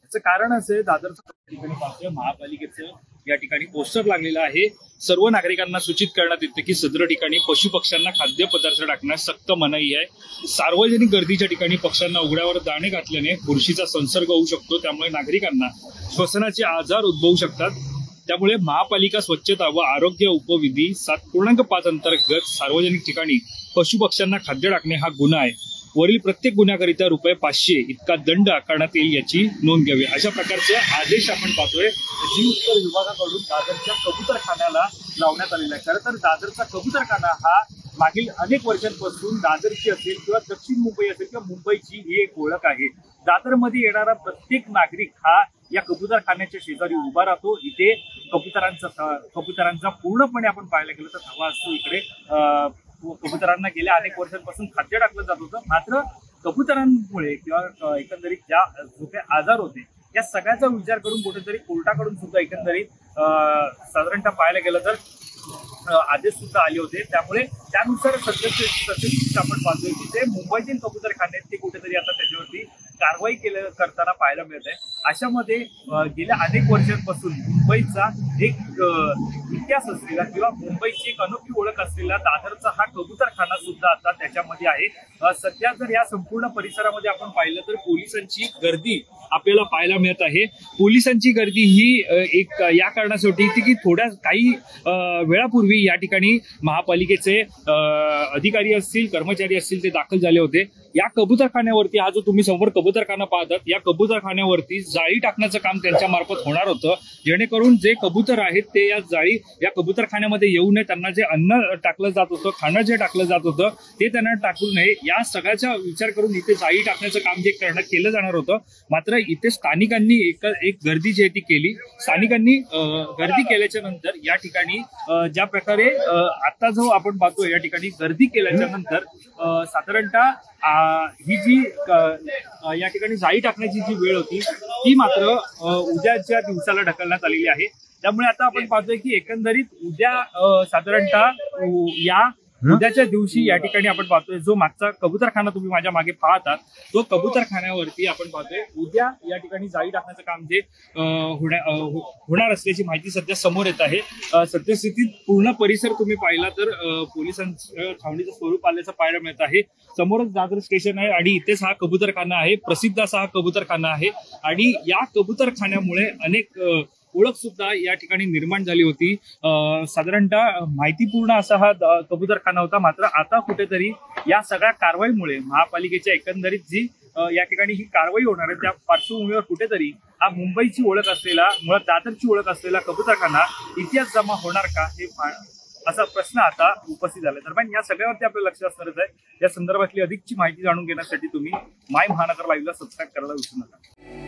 याचं कारण असं आहे, दादरच्या ठिकाणी पाहतोय महापालिकेचं या ठिकाणी पोस्टर लागलेलं आहे। सर्व नागरिकांना सूचित करण्यात येते की सदर ठिकाणी पशु पक्ष्यांना खाद्यपदार्थ टाकण्यास सक्त मनाई आहे। सार्वजनिक गर्दीच्या ठिकाणी पक्ष्यांना उघड्यावर दाणे घातल्याने बुरशीचा संसर्ग होऊ शकतो, त्यामुळे नागरिकांना श्वसनाचे आजार उद्भवू शकतात। त्यामुळे महापालिका स्वच्छता व आरोग्य उपविधी 7.5 अंतर्गत सार्वजनिक ठिकाणी पशु पक्ष्यांना खाद्य टाकणे हा गुन्हा आहे। वरील प्रत्येक गुन्ह्याकरिता ₹500 इतका दंड आकारण्यात येईल याची नोंद घ्यावी, अशा प्रकारचे आदेश आपण पाहतोय जी उत्तर विभागाकडून दादरच्या कबूतरखान्याला लावण्यात आलेला आहे। खरं तर दादरचा कबूतरखाना हा मागील अनेक वर्षांपासून दादरची असेल किंवा दक्षिण मुंबई असेल किंवा मुंबईची ही एक ओळख आहे। दादरमध्ये येणारा प्रत्येक नागरिक हा या कबूतरखान्याच्या शेजारी उभा राहतो। इथे कबुतरांचा पूर्णपणे आपण पाहायला गेलं तर हवा असतो। इकडे कबुतरांना गेल्या अनेक वर्षांपासून खाद्य टाकलं जात होतं, मात्र कबुतरांमुळे किंवा एकंदरीत ज्या जो काही आजार होते या सगळ्याचा विचार करून कुठेतरी कोर्टाकडून सुद्धा एकंदरीत साधारणतः पाहायला गेलं तर आदेश सुद्धा आले होते। त्यामुळे त्यानुसार सध्या आपण पाहतोय की जे मुंबईतील कबुतरखाने ते कुठेतरी आता त्याच्यावरती कारवाई करताना पाहायला मिळत आहे। अशामध्ये गेल्या अनेक वर्षांपासून मुंबईचा एक इतिहास असलेला किंवा मुंबईची एक अनोखी ओळख असलेला दादरचा हा कबूतरखाना सुद्धा आता त्याच्यामध्ये आहे। सध्या जर या संपूर्ण परिसरामध्ये आपण पाहिलं तर पोलिसांची गर्दी आपल्याला पाहायला मिळत आहे। पोलिसांची गर्दी ही एक या कारणासाठी होती की थोड्या काही वेळापूर्वी या ठिकाणी महापालिकेचे अधिकारी असतील कर्मचारी असतील ते दाखल झाले होते। या कबूतरखान्यावरती हा जो तुम्ही समोर कबूतरखाना पाहतात या कबूतरखान्यावरती जाळी टाकण्याचं काम त्यांच्या मार्फत होणार होतं, जेणेकरून जे कबूतर आहेत ते या जाळी या कबूतरखान्यामध्ये येऊ नये, त्यांना जे अन्न टाकलं जात होतं खाणं जे टाकलं जात होतं ते त्यांना टाकू नये या सगळ्याचा विचार करून इथे जाळी टाकण्याचं काम जे केलं जाणार होतं। मात्र इथे स्थानिकांनी एक गर्दी जी आहे ती केली। स्थानिकांनी गर्दी केल्याच्या नंतर या ठिकाणी ज्या प्रकारे आता जो आपण पाहतोय या ठिकाणी गर्दी केल्याच्या नंतर साधारणतः ही जी या ठिकाणी जाळी टाकण्याची जी वेळ होती ती मात्र उद्याच्या दिवसाला ढकलण्यात आलेली आहे। त्यामुळे आता आपण पाहतोय की एकंदरीत उद्या साधारणतः या उद्याच्या दिवशी या ठिकाणी आपण पाहतोय जो मागचा कबूतरखाना तुम्ही माझ्या मागे पाहतात तो कबूतरखान्यावरती आपण पाहतोय उद्या या ठिकाणी जाळी टाकण्याचं काम जे होणार असल्याची माहिती सध्या समोर येत आहे। सद्यस्थितीत पूर्ण परिसर तुम्ही पाहिला तर पोलिसांच्या छावणीचं स्वरूप आल्याचं पाहायला मिळत आहे। समोरच दादर स्टेशन आहे आणि इथेच हा कबूतरखाना आहे, प्रसिद्ध असा हा कबूतरखाना आहे आणि या कबूतरखान्यामुळे अनेक ओळख सुद्धा या ठिकाणी निर्माण झाली होती। साधारणतः माहितीपूर्ण असा हा कबूतरखाना होता, मात्र आता कुठेतरी या सगळ्या कारवाईमुळे महापालिकेच्या एकंदरीत जी या ठिकाणी ही कारवाई होणार आहे त्या पार्श्वभूमीवर कुठेतरी हा मुंबईची ओळख असलेला मुळात दादरची ओळख असलेला कबूतरखाना इतिहास जमा होणार का हे असा प्रश्न आता उपस्थित झाला। दरम्यान या सगळ्यावरती आपलं लक्ष असणारच आहे। या संदर्भातली अधिकची माहिती जाणून घेण्यासाठी तुम्ही माय महानगर लाईव्हला सबस्क्राईब करायला विसरू नका।